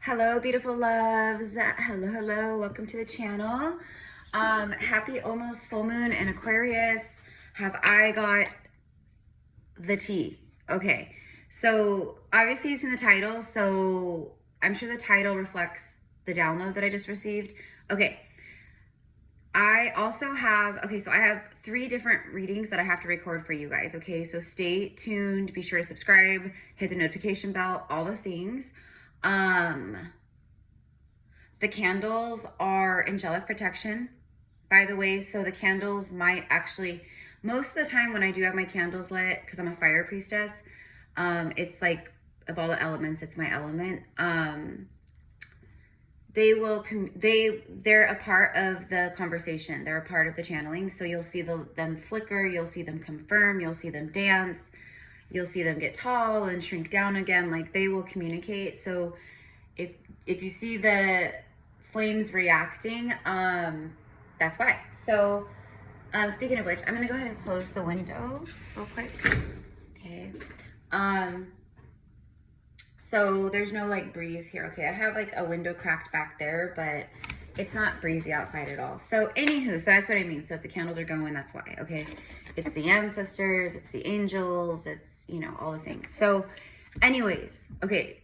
Hello, beautiful loves. Hello. Welcome to the channel. Happy almost full moon in Aquarius. Have I got the tea? Okay. So obviously using the title. So I'm sure the title reflects the download that I just received. Okay. I also have, so I have 3 different readings that I have to record for you guys. Okay. So stay tuned. Be sure to subscribe, hit the notification bell, all the things. The candles are angelic protection, by the way. So the candles might actually, most of the time when I do have my candles lit, because I'm a fire priestess, it's like, of all the elements, it's my element. They're a part of the conversation. They're a part of the channeling. So you'll see them flicker, you'll see them confirm, you'll see them dance, you'll see them get tall and shrink down again. Like, they will communicate. So if you see the flames reacting, that's why. So speaking of which, I'm gonna go ahead and close the window real quick. Okay. So there's no like breeze here. Okay, I have like a window cracked back there, but it's not breezy outside at all. So anywho, so that's what I mean. So if the candles are going, that's why. Okay, it's the ancestors, it's the angels, it's, you know, all the things. So anyways, okay.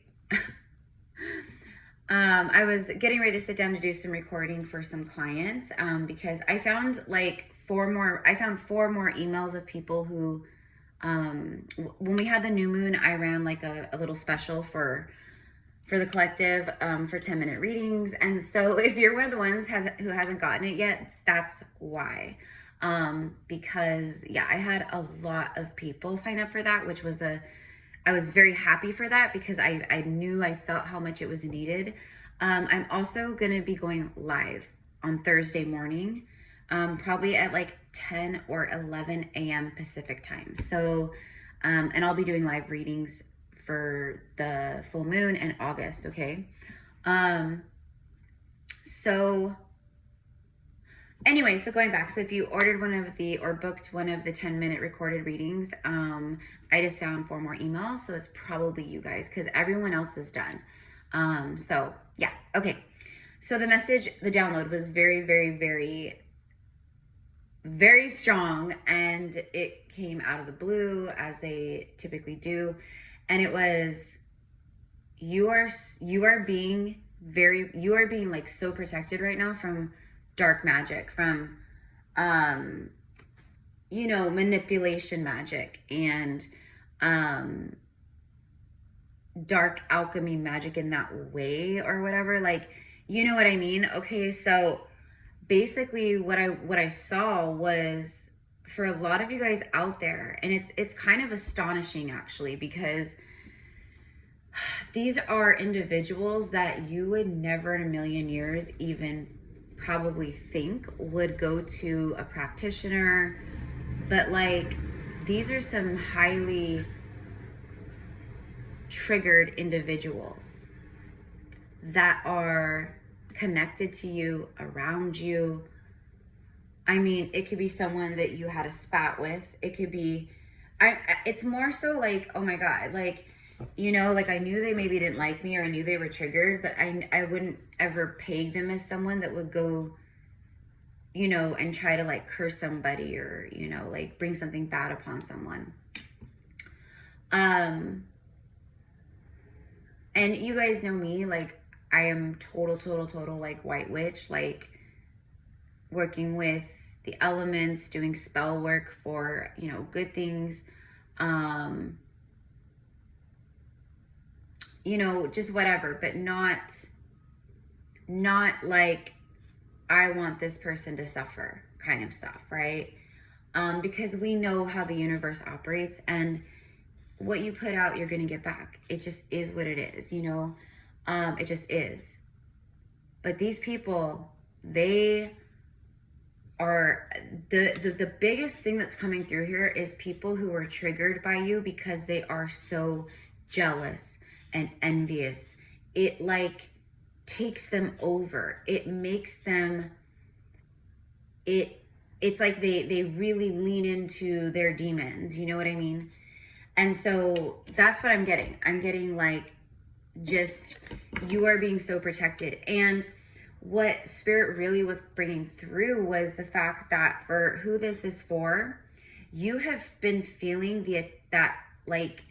I was getting ready to sit down to do some recording for some clients, because I found like 4 more emails of people who, when we had the new moon, I ran like a little special for the collective, for 10-minute readings. And so if you're one of the ones who hasn't gotten it yet, that's why. Because yeah, I had a lot of people sign up for that, which was I was very happy for that, because I felt how much it was needed. I'm also going to be going live on Thursday morning, probably at like 10 or 11 a.m. Pacific time. So, and I'll be doing live readings for the full moon in August. Okay. So anyway, so going back, so if you ordered or booked one of the 10-minute recorded readings, I just found 4 more emails. So it's probably you guys, because everyone else is done. So yeah. Okay. So the message, the download was very, very, very, very strong, and it came out of the blue, as they typically do. And it was, you are being like so protected right now from dark magic, from, you know, manipulation magic, and, dark alchemy magic in that way, or whatever, like, you know what I mean? Okay, so basically what I saw was, for a lot of you guys out there, and it's kind of astonishing actually, because these are individuals that you would never in a million years even probably think would go to a practitioner. But like, these are some highly triggered individuals that are connected to you, around you. I mean, it could be someone that you had a spat with. It could be, it's more so like, oh my God, like, you know, like I knew they maybe didn't like me, or I knew they were triggered, but I wouldn't ever peg them as someone that would go, you know, and try to like curse somebody, or, you know, like bring something bad upon someone. And you guys know me, like I am total like white witch, like working with the elements, doing spell work for, you know, good things, you know, just whatever, but not like I want this person to suffer kind of stuff, right? Because we know how the universe operates, and what you put out, you're going to get back. It just is what it is, you know? It just is. But these people, they are, the biggest thing that's coming through here is people who are triggered by you because they are so jealous and envious. It like takes them over. It makes them, it's like they really lean into their demons, you know what I mean? And so that's what I'm getting. I'm getting like, just, you are being so protected. And what Spirit really was bringing through was the fact that for who this is for, you have been feeling that like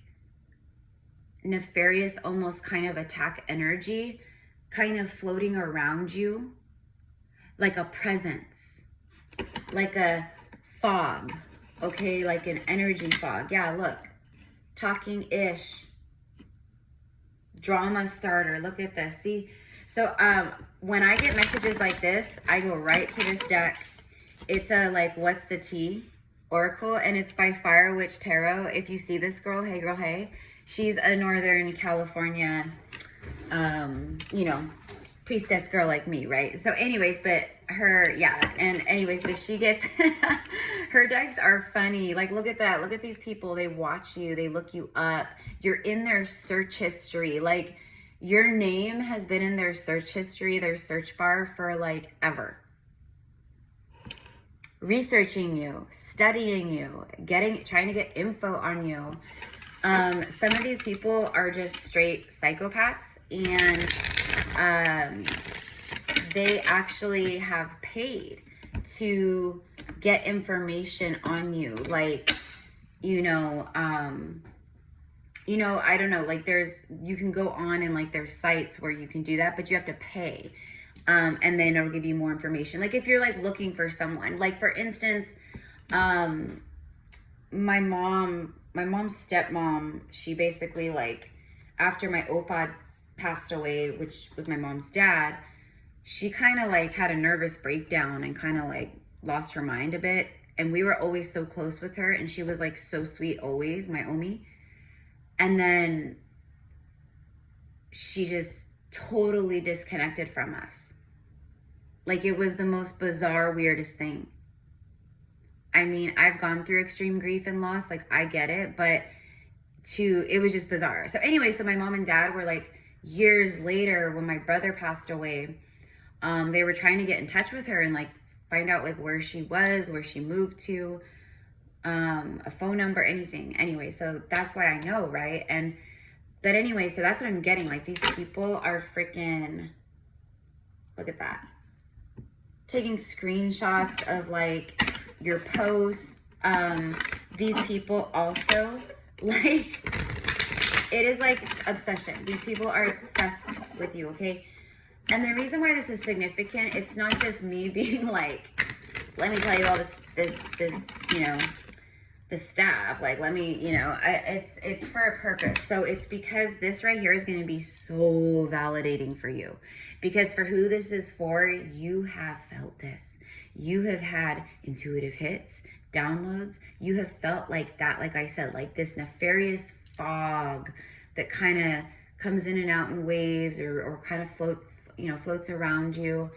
nefarious, almost kind of attack energy kind of floating around you, like a presence, like a fog, okay, like an energy fog. Yeah, look, talking-ish, drama starter. Look at this. See, so when I get messages like this, I go right to this deck. It's a like, what's the tea oracle, and it's by Fire Witch Tarot. If you see this girl, hey girl, hey, she's a Northern California you know, priestess girl like me, right? So anyways, but her, yeah, and anyways, but she gets her decks are funny. Like, look at that. Look at these people. They watch you, they look you up, you're in their search history. Like, your name has been in their search history, their search bar for like ever. Researching you, studying you, trying to get info on you. Some of these people are just straight psychopaths, and they actually have paid to get information on you. Like, I don't know, like you can go on and like there's sites where you can do that, but you have to pay. And then it'll give you more information. Like if you're like looking for someone, like for instance, my mom's stepmom, she basically like, after my opa passed away, which was my mom's dad, she kind of like had a nervous breakdown and kind of like lost her mind a bit. And we were always so close with her, and she was like so sweet always, my Omi. And then she just totally disconnected from us. Like, it was the most bizarre, weirdest thing. I mean, I've gone through extreme grief and loss, like I get it, but it was just bizarre. So anyway, so my mom and dad were like, years later when my brother passed away, they were trying to get in touch with her and like find out like where she was, where she moved to, a phone number, anything. Anyway, so that's why I know, right? But anyway, so that's what I'm getting. Like, these people are freaking, look at that, taking screenshots of like your posts. These people also, like, it is like obsession. These people are obsessed with you, okay? And the reason why this is significant, it's not just me being like, let me tell you all this, the stuff, like, let me, it's for a purpose. So it's because this right here is going to be so validating for you, because for who this is for, you have felt this. You have had intuitive hits, downloads. You have felt like that, like I said, like this nefarious fog that kind of comes in and out in waves, or kind of floats around you.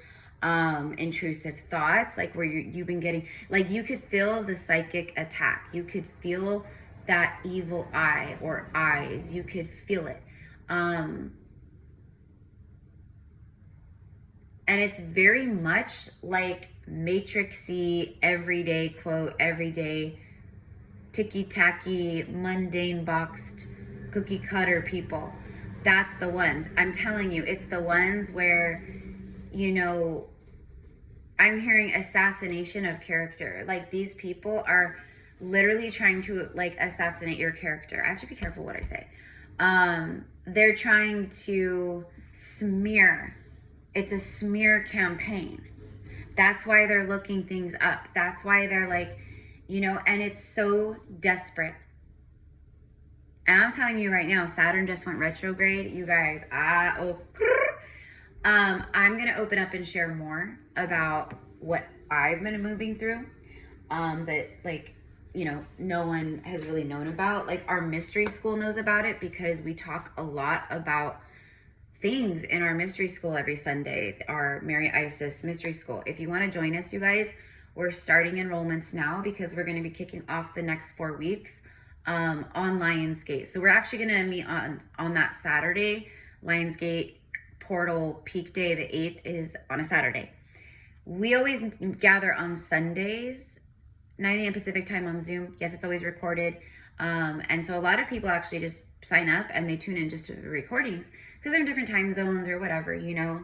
Intrusive thoughts, like where you've been getting, like, you could feel the psychic attack. You could feel that evil eye or eyes. You could feel it. And it's very much like matrixy, everyday quote, everyday ticky-tacky, mundane, boxed, cookie cutter people. That's the ones. I'm telling you, it's the ones where, I'm hearing assassination of character. Like, these people are literally trying to like assassinate your character. I have to be careful what I say. They're trying to smear. It's a smear campaign. That's why they're looking things up. That's why they're like, and it's so desperate. And I'm telling you right now, Saturn just went retrograde. You guys, I'm going to open up and share more about what I've been moving through, that, like, no one has really known about. Like, our mystery school knows about it, because we talk a lot about things in our mystery school every Sunday, our Mary Isis mystery school. If you want to join us, you guys, we're starting enrollments now, because we're going to be kicking off the next 4 weeks on Lionsgate. So we're actually going to meet on that Saturday. Lionsgate portal peak day, the 8th, is on a Saturday. We always gather on Sundays, 9 a.m. Pacific time on Zoom. Yes, it's always recorded. And so a lot of people actually just sign up and they tune in just to the recordings. because they're in different time zones or whatever, you know.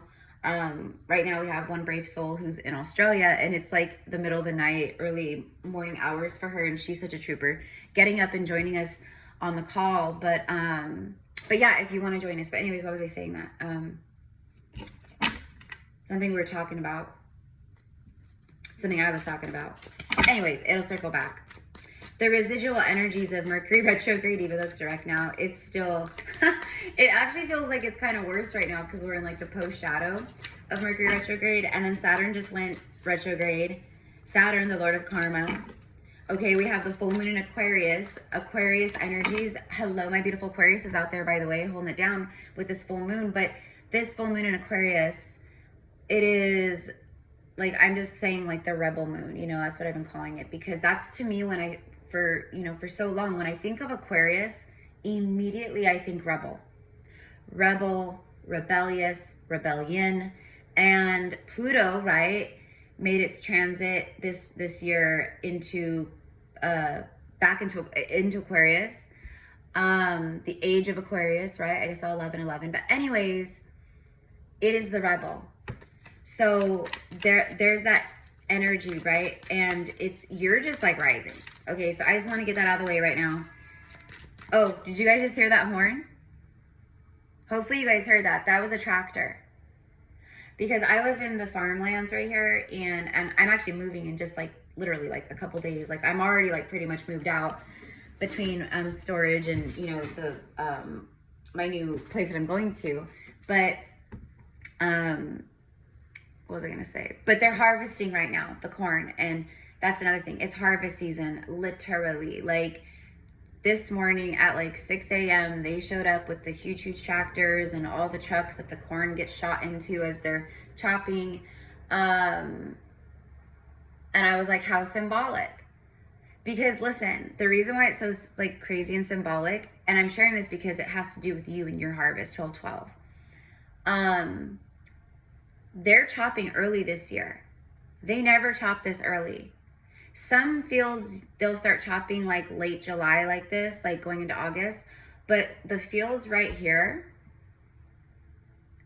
Right now we have one brave soul who's in Australia, and it's like the middle of the night, early morning hours for her, and she's such a trooper, getting up and joining us on the call. But yeah, if you want to join us. But anyways, what was I saying that? Something we were talking about. Something I was talking about. Anyways, it'll circle back. The residual energies of Mercury retrograde, even though it's direct now, it's still, it actually feels like it's kind of worse right now because we're in like the post-shadow of Mercury retrograde, and then Saturn just went retrograde. Saturn, the Lord of Karma. Okay, we have the full moon in Aquarius. Aquarius energies. Hello, my beautiful Aquarius is out there, by the way, holding it down with this full moon. But this full moon in Aquarius, it is like, I'm just saying like the rebel moon, you know, that's what I've been calling it, because that's to me when for so long, when I think of Aquarius, immediately I think rebel, rebellious, rebellion. And Pluto, right, made its transit this year into back into Aquarius, the age of Aquarius, right? I just saw 11:11. But anyways, it is the rebel. So there's that energy, right? And you're just like rising. Okay, so I just want to get that out of the way right now. Oh, did you guys just hear that horn? Hopefully you guys heard that. That was a tractor. Because I live in the farmlands right here, and I'm actually moving in just like literally like a couple days. Like I'm already like pretty much moved out between storage and, you know, the my new place that I'm going to. But what was I gonna say? But they're harvesting right now, the corn, and that's another thing. It's harvest season, literally. Like this morning at like 6 a.m., they showed up with the huge tractors and all the trucks that the corn gets shot into as they're chopping. And I was like, how symbolic? Because listen, the reason why it's so like crazy and symbolic, and I'm sharing this because it has to do with you and your harvest, 12/12. They're chopping early this year. They never chop this early. Some fields, they'll start chopping like late July like this, like going into August. But the fields right here,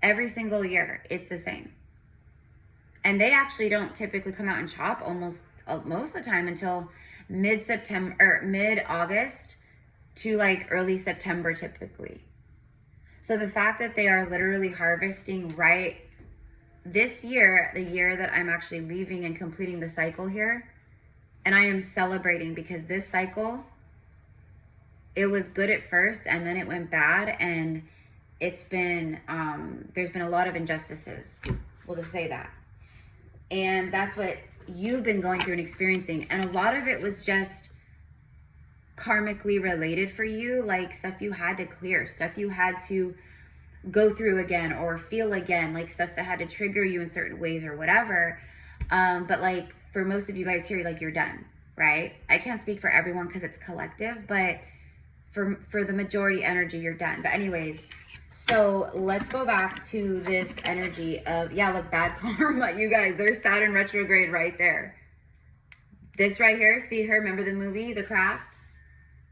every single year, it's the same. And they actually don't typically come out and chop most of the time until mid-September or mid-August to like early September typically. So the fact that they are literally harvesting right this year, the year that I'm actually leaving and completing the cycle here, and I am celebrating because this cycle, it was good at first and then it went bad, and it's been, there's been a lot of injustices. We'll just say that. And that's what you've been going through and experiencing. And a lot of it was just karmically related for you, like stuff you had to clear, stuff you had to go through again or feel again, like stuff that had to trigger you in certain ways or whatever. But like for most of you guys here, like you're done, right? I can't speak for everyone because it's collective, but for the majority energy, you're done. But anyways, so let's go back to this energy of, yeah, look, bad karma, you guys, there's Saturn retrograde right there. This right here, see her, remember the movie, The Craft?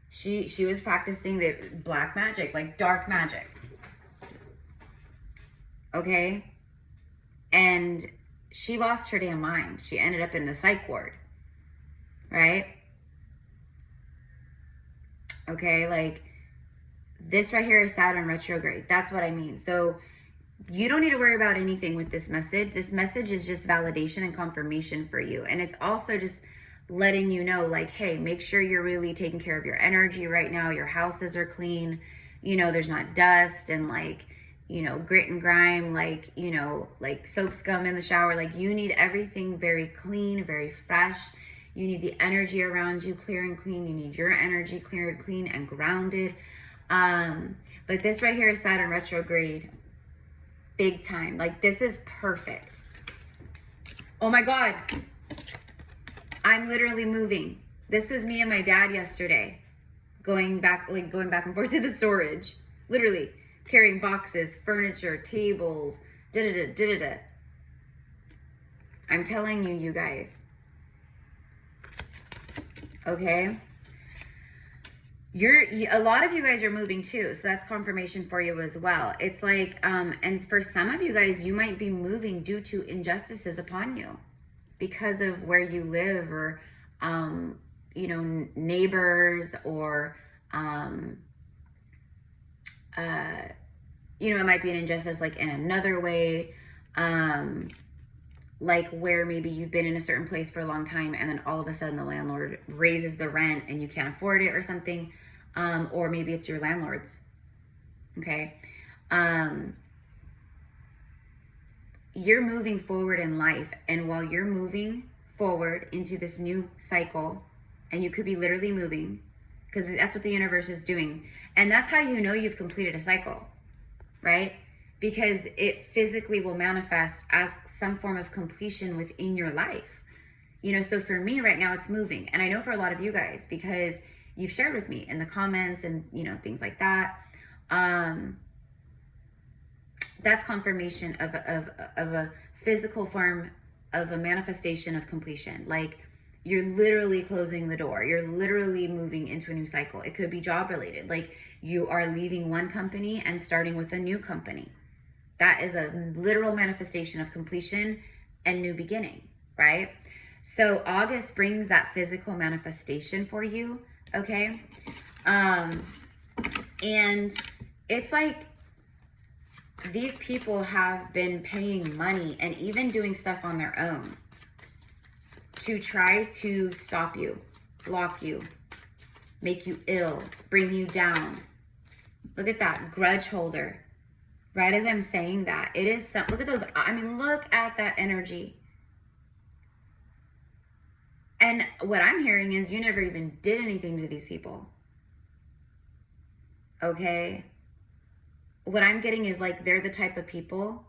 She was practicing the black magic, like dark magic. Okay? And she lost her damn mind. She ended up in the psych ward. Right? Okay, like this right here is Saturn retrograde. That's what I mean. So you don't need to worry about anything with this message. This message is just validation and confirmation for you. And it's also just letting you know, like, hey, make sure you're really taking care of your energy right now. Your houses are clean. You know, there's not dust and like, you know, grit and grime, like, you know, like soap scum in the shower. Like you need everything very clean, very fresh. You need the energy around you clear and clean. You need your energy clear and clean and grounded. But this right here is Saturn retrograde. Big time. Like this is perfect. Oh my God. I'm literally moving. This was me and my dad yesterday. Going back and forth to the storage. Literally. Carrying boxes, furniture, tables, da-da-da. I'm telling you, you guys. Okay? a lot of you guys are moving too, so that's confirmation for you as well. It's like, and for some of you guys, you might be moving due to injustices upon you because of where you live, or, you know, neighbors, or, you know, it might be an injustice like in another way, like where maybe you've been in a certain place for a long time and then all of a sudden the landlord raises the rent and you can't afford it or something. Or maybe it's your landlord's. Okay. You're moving forward in life, and while you're moving forward into this new cycle, and you could be literally moving, because that's what the universe is doing, and that's how you know you've completed a cycle, right? Because it physically will manifest as some form of completion within your life. You know, so for me right now, it's moving. And I know for a lot of you guys, because you've shared with me in the comments and, you know, things like that. That's confirmation of a physical form of a manifestation of completion. Like, you're literally closing the door. You're literally moving into a new cycle. It could be job related. Like, you are leaving one company and starting with a new company. That is a literal manifestation of completion and new beginning, right? So August brings that physical manifestation for you, okay? And it's like these people have been paying money and even doing stuff on their own to try to stop you, block you, make you ill, bring you down. Look at that, grudge holder. Right as I'm saying that, it is some, look at those, I mean, look at that energy. And what I'm hearing is you never even did anything to these people. Okay? What I'm getting is like, they're the type of people,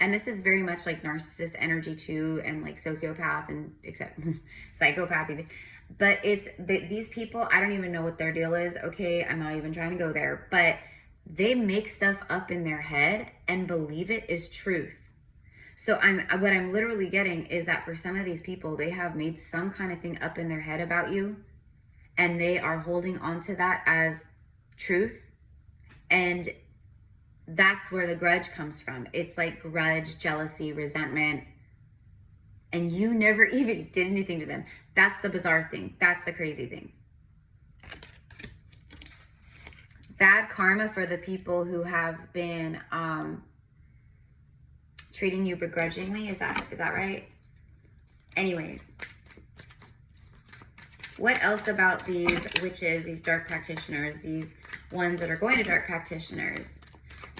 and this is very much like narcissist energy too, and like sociopath, and except psychopath even. But it's, these people, I don't even know what their deal is, okay? I'm not even trying to go there, but they make stuff up in their head and believe it is truth. So what I'm literally getting is that for some of these people, they have made some kind of thing up in their head about you, and they are holding on to that as truth. And that's where the grudge comes from. It's like grudge, jealousy, resentment, and you never even did anything to them. That's the bizarre thing. That's the crazy thing. Bad karma for the people who have been treating you begrudgingly. Is that right? Anyways, what else about these witches, these dark practitioners, these ones that are going to dark practitioners?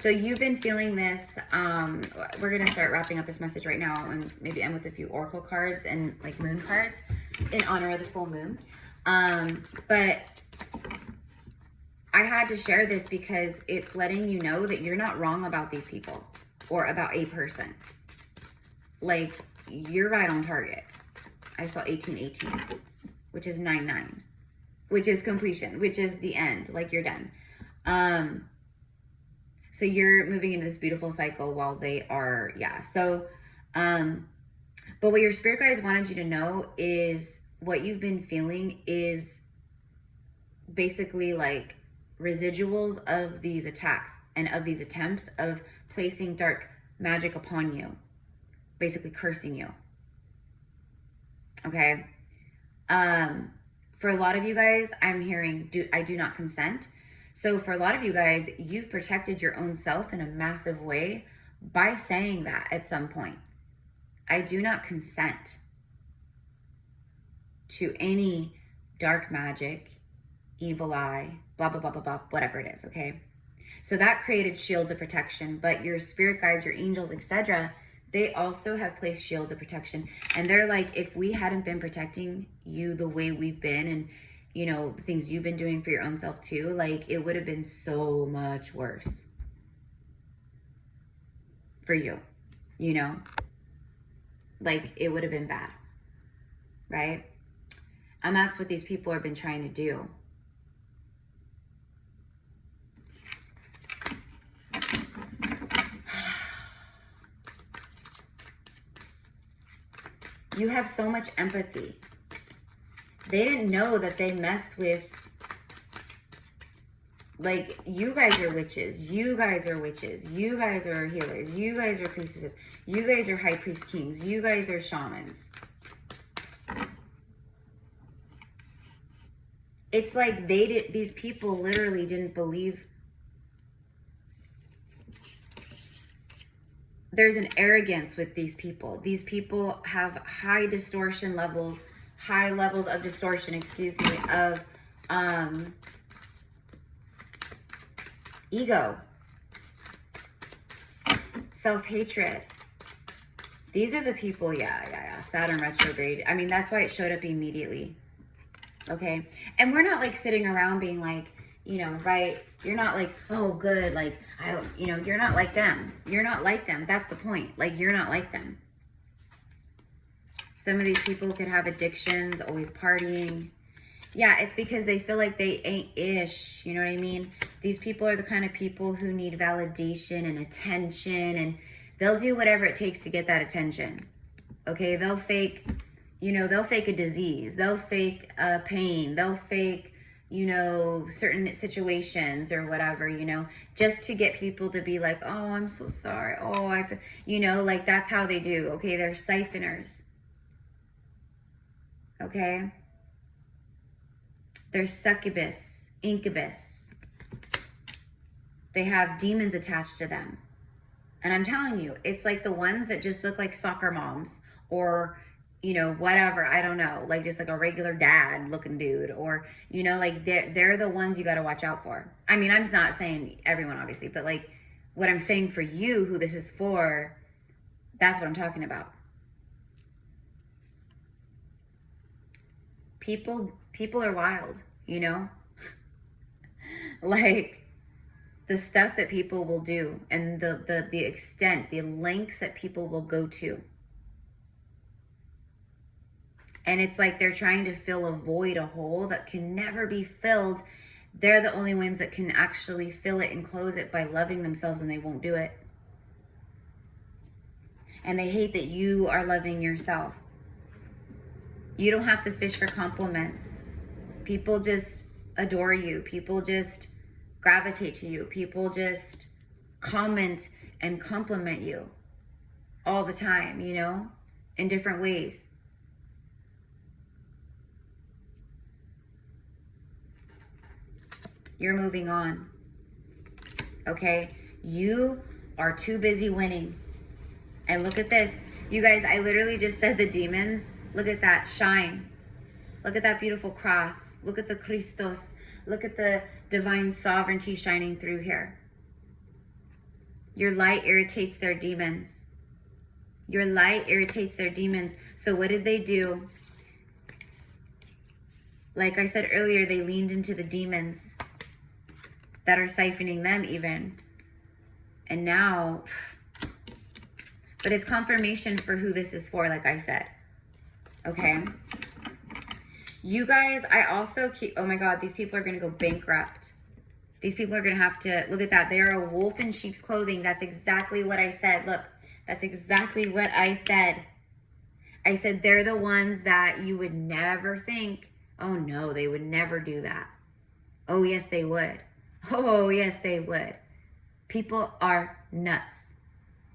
So you've been feeling this. We're going to start wrapping up this message right now and maybe end with a few oracle cards and like moon cards in honor of the full moon. But I had to share this because it's letting you know that you're not wrong about these people or about a person. Like, you're right on target. I saw 1818, which is 99, which is completion, which is the end. Like, you're done. So you're moving into this beautiful cycle while they are, yeah. So, but what your spirit guides wanted you to know is what you've been feeling is basically like residuals of these attacks and of these attempts of placing dark magic upon you, basically cursing you. Okay. For a lot of you guys, I'm hearing, I do not consent. So for a lot of you guys, you've protected your own self in a massive way by saying that at some point. I do not consent to any dark magic, evil eye, blah, blah, blah, blah, blah, whatever it is, okay? So that created shields of protection, but your spirit guides, your angels, etc., they also have placed shields of protection. And they're like, if we hadn't been protecting you the way we've been, and, you know, things you've been doing for your own self too, like, it would have been so much worse for you, you know? Like, it would have been bad, right? And that's what these people have been trying to do. You have so much empathy. They didn't know that they messed with Like, you guys are witches. You guys are witches. You guys are healers. You guys are priestesses. You guys are high priest kings. You guys are shamans. It's like these people literally didn't believe. There's an arrogance with these people. These people have high distortion levels, high levels of distortion, excuse me, of ego, self-hatred. These are the people, yeah. Saturn retrograde. I mean, that's why it showed up immediately. Okay? And we're not like sitting around being like, you know, right? You're not like, oh, good. Like, you know, you're not like them. You're not like them. That's the point. Like, you're not like them. Some of these people could have addictions, always partying. Yeah, it's because they feel like they ain't ish. You know what I mean? These people are the kind of people who need validation and attention, and they'll do whatever it takes to get that attention. Okay? They'll fake, you know, they'll fake a disease. They'll fake a pain. They'll fake, you know, certain situations or whatever, you know, just to get people to be like, oh, I'm so sorry. Oh, you know, like that's how they do. Okay? They're siphoners. Okay? They're succubus, incubus. They have demons attached to them. And I'm telling you, it's like the ones that just look like soccer moms or, you know, whatever, I don't know, like just like a regular dad looking dude, or, you know, like they're the ones you got to watch out for. I mean, I'm not saying everyone, obviously, but like what I'm saying for you, who this is for, that's what I'm talking about. People are wild, you know? Like the stuff that people will do and the extent, the lengths that people will go to. And it's like they're trying to fill a void, a hole that can never be filled. They're the only ones that can actually fill it and close it by loving themselves, and they won't do it. And they hate that you are loving yourself. You don't have to fish for compliments. People just adore you. People just gravitate to you. People just comment and compliment you all the time, you know, in different ways. You're moving on. Okay? You are too busy winning. And look at this. You guys, I literally just said the demons. Look at that shine. Look at that beautiful cross. Look at the Christos. Look at the divine sovereignty shining through here. Your light irritates their demons. Your light irritates their demons. So what did they do? Like I said earlier, they leaned into the demons that are siphoning them even. And now, but it's confirmation for who this is for, like I said. Okay? You guys, I also keep, oh my God, these people are going to go bankrupt. These people are going to have to, look at that. They are a wolf in sheep's clothing. That's exactly what I said. Look, that's exactly what I said. I said they're the ones that you would never think, oh no, they would never do that. Oh yes, they would. Oh yes, they would. People are nuts,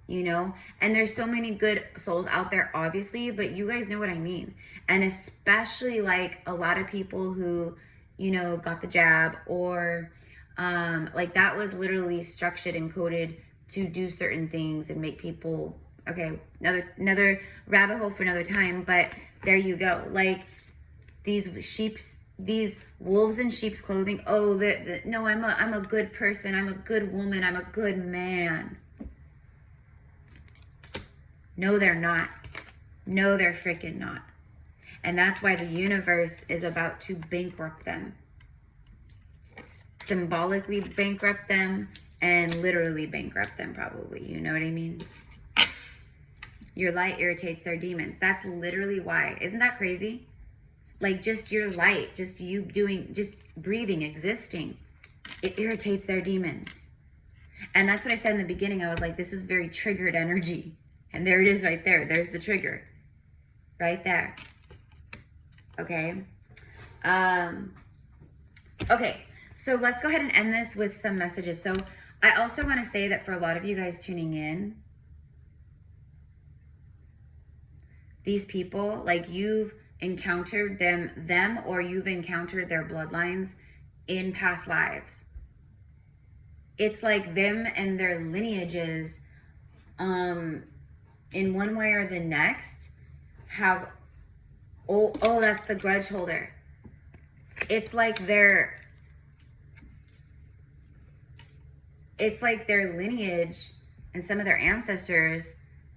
you know? And there's so many good souls out there, obviously, but you guys know what I mean. And especially like a lot of people who, you know, got the jab, or like that was literally structured and coded to do certain things and make people, okay, another rabbit hole for another time, but there you go. Like these wolves in sheep's clothing. Oh, no, I'm a good person. I'm a good woman. I'm a good man. No, they're not. No, they're freaking not. And that's why the universe is about to bankrupt them. Symbolically bankrupt them and literally bankrupt them probably. You know what I mean? Your light irritates their demons. That's literally why. Isn't that crazy? Like just your light, just you doing, just breathing, existing. It irritates their demons. And that's what I said in the beginning. I was like, this is very triggered energy. And there it is right there. There's the trigger. Right there. Okay. Okay. So let's go ahead and end this with some messages. So I also want to say that for a lot of you guys tuning in, these people, like you've encountered them or you've encountered their bloodlines in past lives. It's like them and their lineages, in one way or the next, have, oh, that's the grudge holder. It's like their lineage and some of their ancestors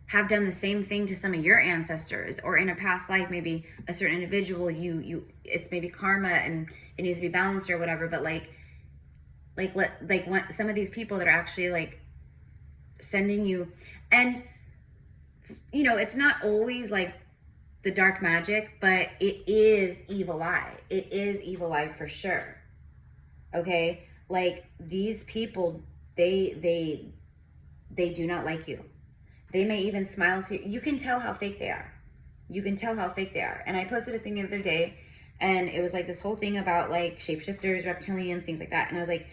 have done the same thing to some of your ancestors, or in a past life, maybe a certain individual, it's maybe karma and it needs to be balanced or whatever. But like when some of these people that are actually like sending you, and you know, it's not always like the dark magic, but it is evil eye. It is evil eye for sure. Okay, like these people, they do not like you. They may even smile to you. You can tell how fake they are. You can tell how fake they are. And I posted a thing the other day, and it was like this whole thing about like shapeshifters, reptilians, things like that. And I was like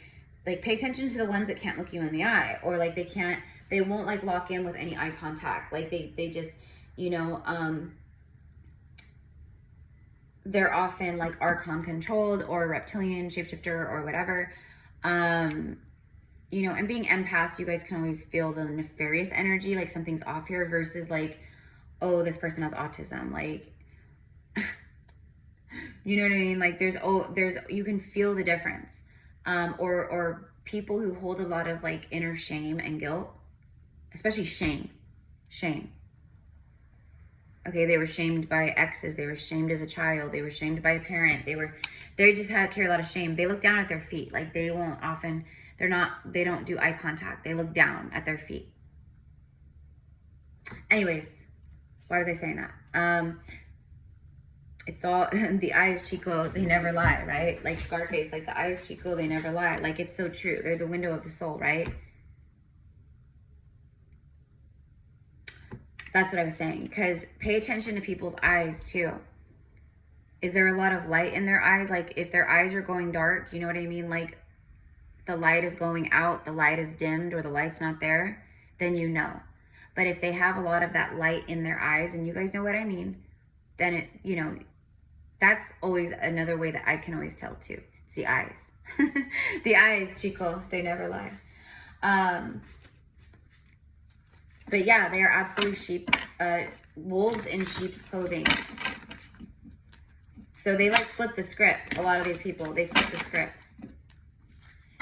pay attention to the ones that can't look you in the eye, or like they won't like lock in with any eye contact. Like they just, you know, they're often like archon controlled or reptilian, shapeshifter, or whatever. You know, and being empaths, you guys can always feel the nefarious energy, like something's off here, versus like, oh, this person has autism. Like, you know what I mean? Like there's, you can feel the difference. Or people who hold a lot of like inner shame and guilt, especially shame. Okay, they were shamed by exes. They were shamed as a child. They were shamed by a parent. They just carry a lot of shame. They look down at their feet. Like they won't often, they don't do eye contact. They look down at their feet. Anyways, why was I saying that? It's all, the eyes, Chico, they never lie, right? Like Scarface, like the eyes, Chico, they never lie. Like it's so true. They're the window of the soul, right? That's what I was saying. Because pay attention to people's eyes too. Is there a lot of light in their eyes? Like if their eyes are going dark, you know what I mean? Like the light is going out, the light is dimmed, or the light's not there, then you know. But if they have a lot of that light in their eyes, and you guys know what I mean, then it, you know, that's always another way that I can always tell too. It's the eyes. The eyes, Chico, they never lie. But yeah, they are absolutely wolves in sheep's clothing. So they like flip the script. A lot of these people, they flip the script.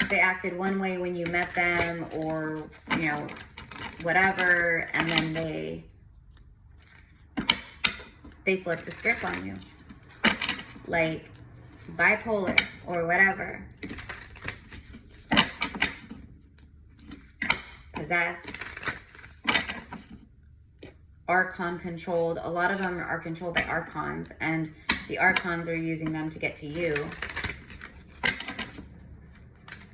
They acted one way when you met them, or, you know, whatever, and then they flip the script on you. Like bipolar or whatever. Possessed. Archon controlled. A lot of them are controlled by archons, and the archons are using them to get to you.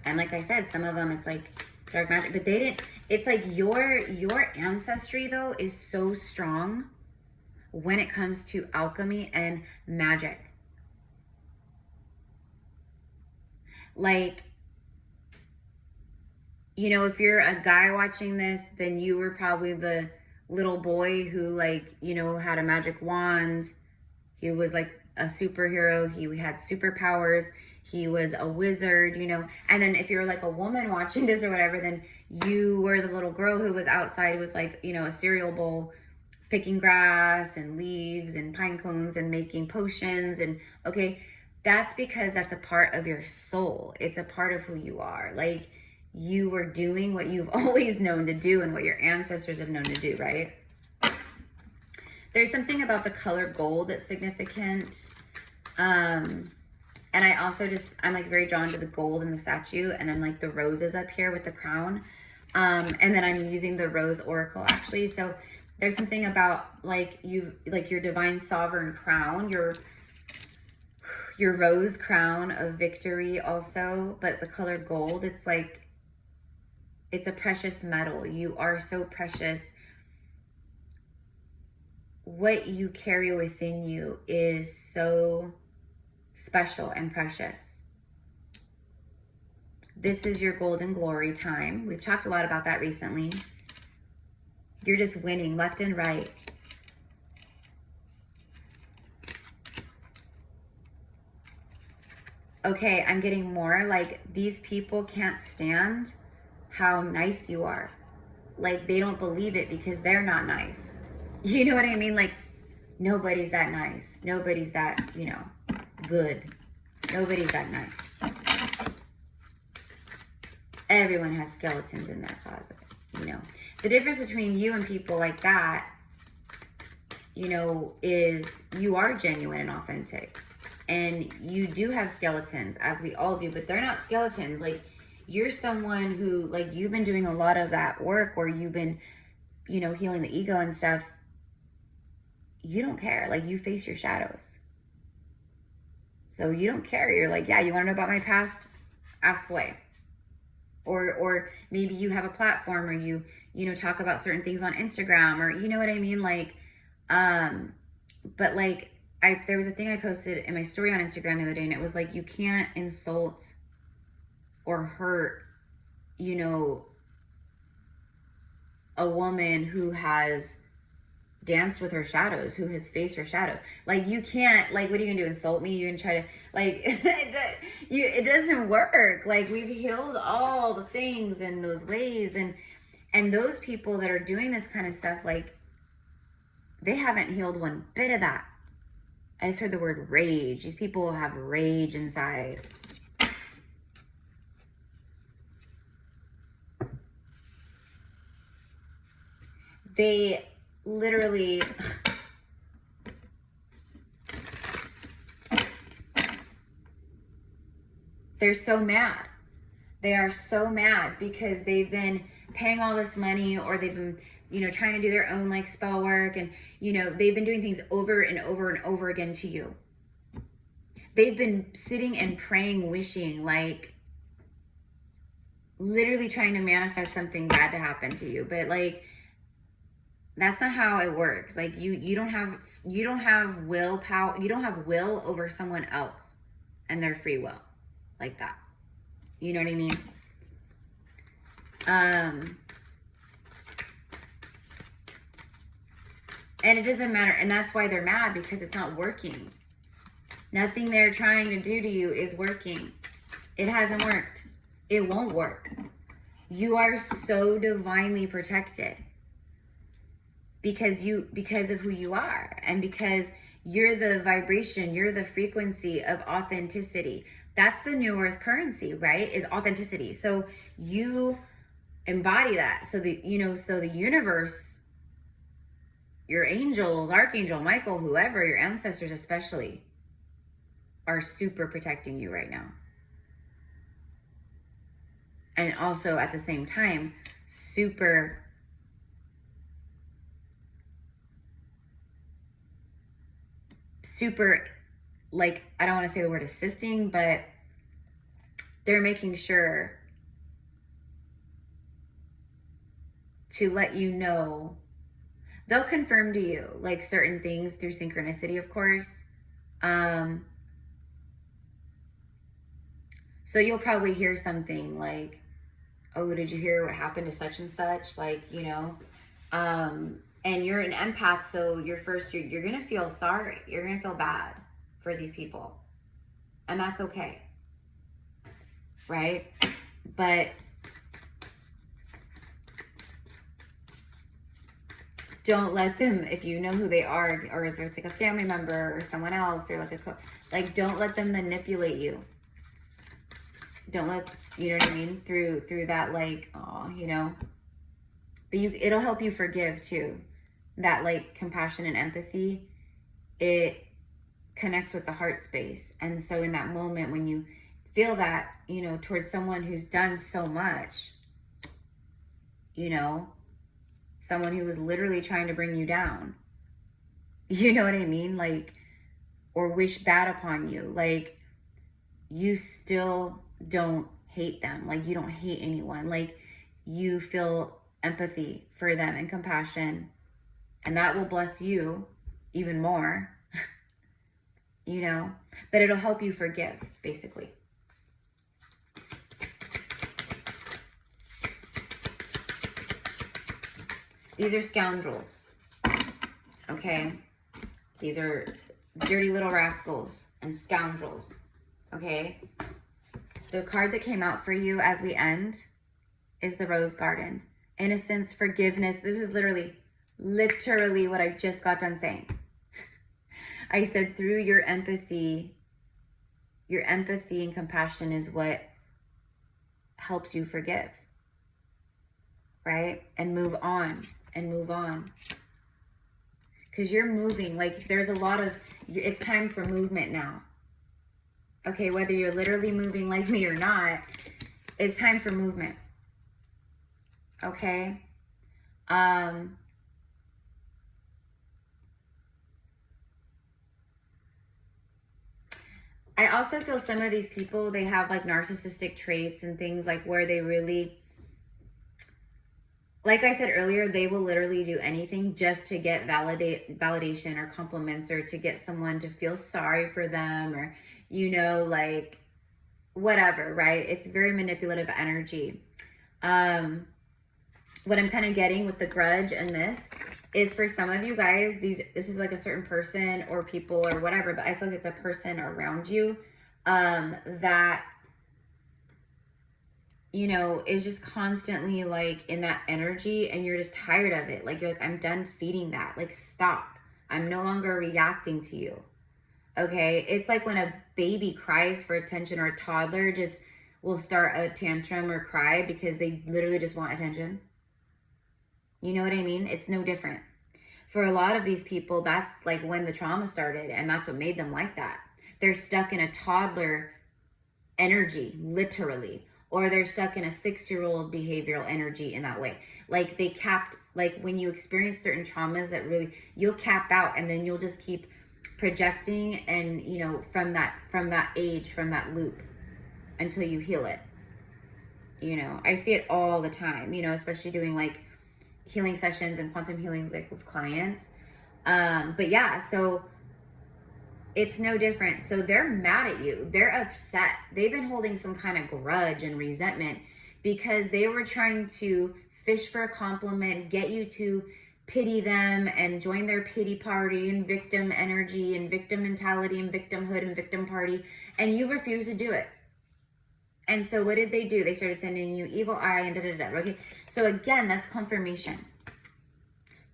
And like I said, some of them, it's like dark magic, but they didn't, it's like your ancestry though is so strong when it comes to alchemy and magic. Like, you know, if you're a guy watching this, then you were probably the little boy who, like, you know, had a magic wand. He was like a superhero. He had superpowers. He was a wizard, you know. And then if you're like a woman watching this or whatever, then you were the little girl who was outside with, like, you know, a cereal bowl, picking grass and leaves and pine cones and making potions. And okay, that's because that's a part of your soul. It's a part of who you are. Like, you were doing what you've always known to do and what your ancestors have known to do, right? There's something about the color gold that's significant. And I also I'm like very drawn to the gold in the statue, and then like the roses up here with the crown. And then I'm using the rose oracle actually. So there's something about like your divine sovereign crown, your rose crown of victory also, but the color gold, it's like, it's a precious metal. You are so precious. What you carry within you is so special and precious. This is your golden glory time. We've talked a lot about that recently. You're just winning left and right. Okay, I'm getting more like these people can't stand how nice you are. Like they don't believe it because they're not nice. You know what I mean? Like nobody's that nice. Nobody's that, you know, good. Nobody's that nice. Everyone has skeletons in their closet, you know. The difference between you and people like that, you know, is you are genuine and authentic. And you do have skeletons, as we all do, but they're not skeletons. Like, you're someone who, like, you've been doing a lot of that work where you've been, you know, healing the ego and stuff. You don't care. Like, you face your shadows. So you don't care. You're like, yeah, you want to know about my past? Ask away. Or maybe you have a platform or you know, talk about certain things on Instagram or, you know what I mean? Like, but like, there was a thing I posted in my story on Instagram the other day, and it was like, you can't insult or hurt, you know, a woman who has danced with her shadows, who has faced her shadows. Like, you can't, like, what are you gonna do, insult me? You're gonna try to, like, it doesn't work. Like, we've healed all the things in those ways, and those people that are doing this kind of stuff, like, they haven't healed one bit of that. I just heard the word rage. These people have rage inside. They literally... They're so mad. They are so mad because they've been paying all this money, or they've been, you know, trying to do their own like spell work, and, you know, they've been doing things over and over and over again to you. They've been sitting and praying, wishing, like literally trying to manifest something bad to happen to you. But like, that's not how it works. Like, you don't have willpower. You don't have will over someone else and their free will like that. You know what I mean? And it doesn't matter. And that's why they're mad, because it's not working. Nothing they're trying to do to you is working. It hasn't worked. It won't work. You are so divinely protected because of who you are, and because you're the vibration, you're the frequency of authenticity. That's the new earth currency, right? Is authenticity. So you embody that. So the universe, your angels, Archangel Michael, whoever, your ancestors especially, are super protecting you right now. And also at the same time, super like, I don't want to say the word assisting, but they're making sure to let you know. They'll confirm to you like certain things through synchronicity, of course. So you'll probably hear something like, oh, did you hear what happened to such and such? Like, you know, and you're an empath, so you're gonna feel sorry. You're gonna feel bad for these people, and that's okay, right? But don't let them, if you know who they are, or if it's like a family member or someone else, or like don't let them manipulate you. Don't let, you know what I mean, through that, like, oh, you know. But it'll help you forgive too. That like compassion and empathy, it connects with the heart space. And so in that moment when you feel that, you know, towards someone who's done so much, you know, someone who was literally trying to bring you down, you know what I mean? Like, or wish bad upon you, like, you still don't hate them. Like, you don't hate anyone. Like, you feel empathy for them and compassion, and that will bless you even more, you know, but it'll help you forgive, basically. These are scoundrels. Okay? These are dirty little rascals and scoundrels. Okay? The card that came out for you as we end is the Rose Garden. Innocence, forgiveness. This is literally what I just got done saying. I said through your empathy and compassion is what helps you forgive. Right? And move on. Because you're moving. Like, there's a lot of, it's time for movement now. Okay, whether you're literally moving like me or not, it's time for movement. Okay? I also feel some of these people, they have like narcissistic traits and things like where they really, like I said earlier, they will literally do anything just to get validation or compliments, or to get someone to feel sorry for them, or, you know, like whatever, right? It's very manipulative energy. What I'm kind of getting with the grudge and this is, for some of you guys, this is like a certain person or people or whatever, but I feel like it's a person around you that, you know, is just constantly like in that energy, and you're just tired of it. Like, you're like, I'm done feeding that. Like, stop. I'm no longer reacting to you. Okay? It's like when a baby cries for attention, or a toddler just will start a tantrum or cry because they literally just want attention. You know what I mean? It's no different. For a lot of these people, that's like when the trauma started, and that's what made them like that. They're stuck in a toddler energy, literally. Or they're stuck in a 6-year-old behavioral energy in that way. Like, they capped, like when you experience certain traumas that really, you'll cap out, and then you'll just keep projecting, and, you know, from that age, from that loop, until you heal it. You know, I see it all the time, you know, especially doing like healing sessions and quantum healing, like with clients. But yeah, so it's no different. So they're mad at you. They're upset. They've been holding some kind of grudge and resentment because they were trying to fish for a compliment, get you to pity them and join their pity party and victim energy and victim mentality and victimhood and victim party. And you refused to do it. And so what did they do? They started sending you evil eye and da-da-da. Okay, so again, that's confirmation.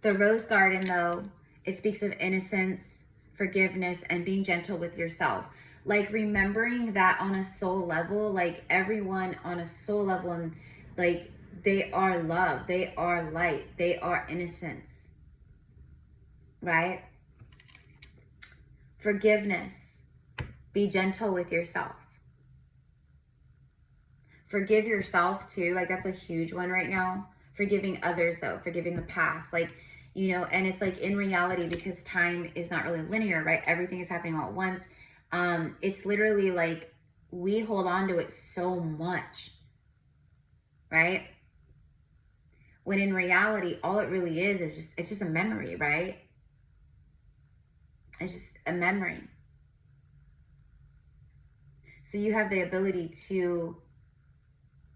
The Rose Garden, though, it speaks of innocence, forgiveness, and being gentle with yourself. Like, remembering that on a soul level, like everyone on a soul level, and like they are love, they are light, they are innocence, right? Forgiveness, be gentle with yourself. Forgive yourself too. Like, that's a huge one right now. Forgiving others, though, forgiving the past, like, you know, and it's like in reality, because time is not really linear, right? Everything is happening all at once. It's literally like we hold on to it so much, right? When in reality, all it really is it's just a memory, right? It's just a memory. So you have the ability to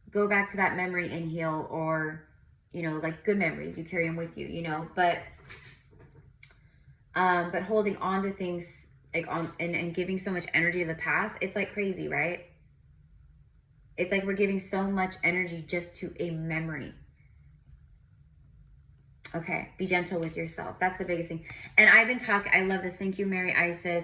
go back to that memory and heal, or, you know, like good memories, you carry them with you, you know, but holding on to things like and giving so much energy to the past, it's like crazy, right? It's like we're giving so much energy just to a memory. Okay, be gentle with yourself. That's the biggest thing. And I've been talking, I love this. Thank you, Mary Isis.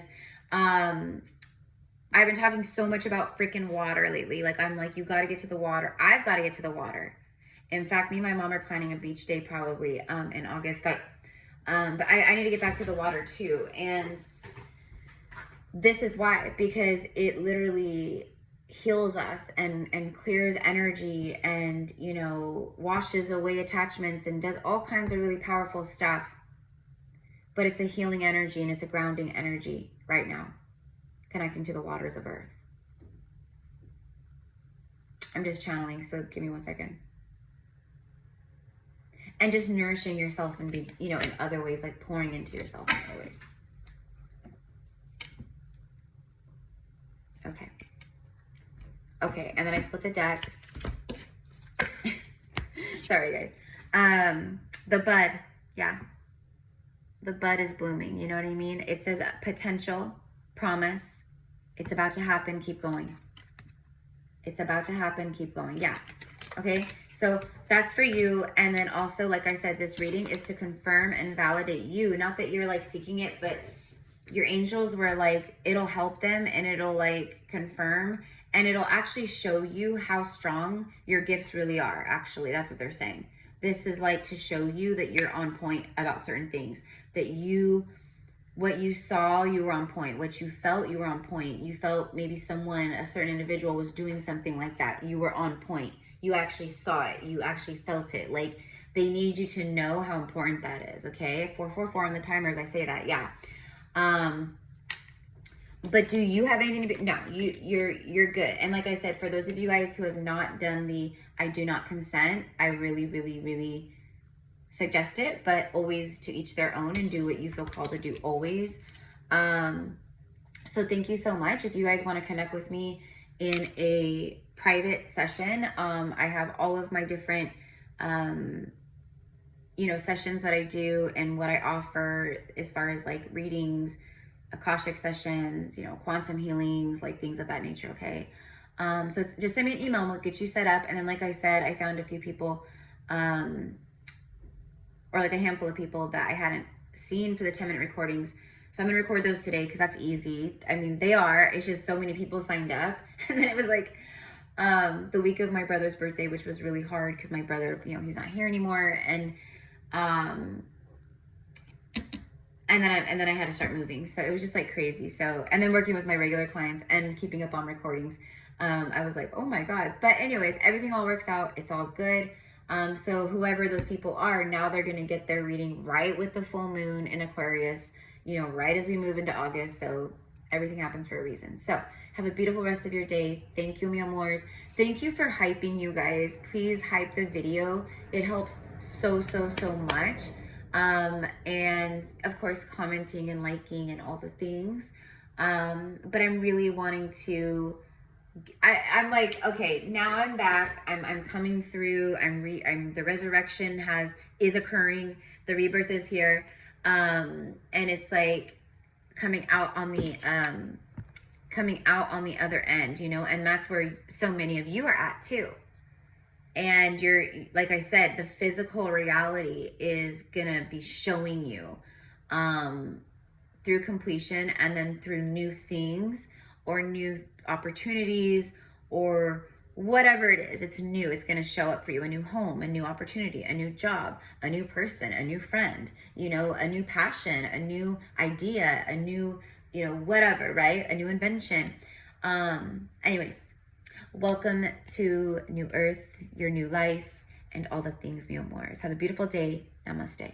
I've been talking so much about freaking water lately. Like, I'm like, you got to get to the water. I've got to get to the water. In fact, me and my mom are planning a beach day probably in August. But I need to get back to the water too. And this is why. Because it literally heals us and clears energy and, you know, washes away attachments and does all kinds of really powerful stuff. But it's a healing energy, and it's a grounding energy right now, connecting to the waters of earth. I'm just channeling, so give me 1 second. And just nourishing yourself and be, you know, in other ways, like pouring into yourself in other ways. Okay. Okay, and then I split the deck. Sorry, guys. The bud, yeah. The bud is blooming, you know what I mean? It says potential, promise, it's about to happen, keep going. It's about to happen, keep going, yeah. Okay, so that's for you. And then also, like I said, this reading is to confirm and validate you. Not that you're like seeking it, but your angels were like, it'll help them and it'll like confirm and it'll actually show you how strong your gifts really are. Actually, that's what they're saying. This is like to show you that you're on point about certain things, that what you saw, you were on point. What you felt, you were on point. You felt maybe someone, a certain individual was doing something like that. You were on point. You actually saw it. You actually felt it. Like, they need you to know how important that is, okay? 444 on the timers, I say that, yeah. But do you have anything to be, no, you're good. And like I said, for those of you guys who have not done the I do not consent, I really, really, really suggest it, but always to each their own, and do what you feel called to do always. So thank you so much. If you guys want to connect with me in a private session, I have all of my different sessions that I do and what I offer as far as like readings, Akashic sessions, quantum healings, like things of that nature, okay? So it's just send me an email and we'll get you set up. And then, like I said, I found a few people, or like a handful of people that I hadn't seen for the 10-minute recordings. So I'm gonna record those today because that's easy. I mean, they are, it's just so many people signed up. And then it was like the week of my brother's birthday, which was really hard because my brother, he's not here anymore. And then I had to start moving. So it was just like crazy. So, and then working with my regular clients and keeping up on recordings. I was like, oh my God. But anyways, everything all works out. It's all good. So whoever those people are, now they're going to get their reading right with the full moon in Aquarius, right as we move into August. So everything happens for a reason. So have a beautiful rest of your day. Thank you, mi amors. Thank you for hyping, you guys. Please hype the video. It helps so, so, so much. And of course, commenting and liking and all the things. But I'm really wanting to, I'm like, okay, now I'm back. I'm coming through. The resurrection is occurring. The rebirth is here. And it's like coming out on the other end, and that's where so many of you are at too. And you're, like I said, the physical reality is gonna be showing you through completion, and then through new things or new opportunities or whatever it is. It's new. It's gonna show up for you. A new home, a new opportunity, a new job, a new person, a new friend, a new passion, a new idea, a new, whatever, right? A new invention. Anyways. Welcome to New Earth, your new life, and all the things, mi amores. Have a beautiful day. Namaste.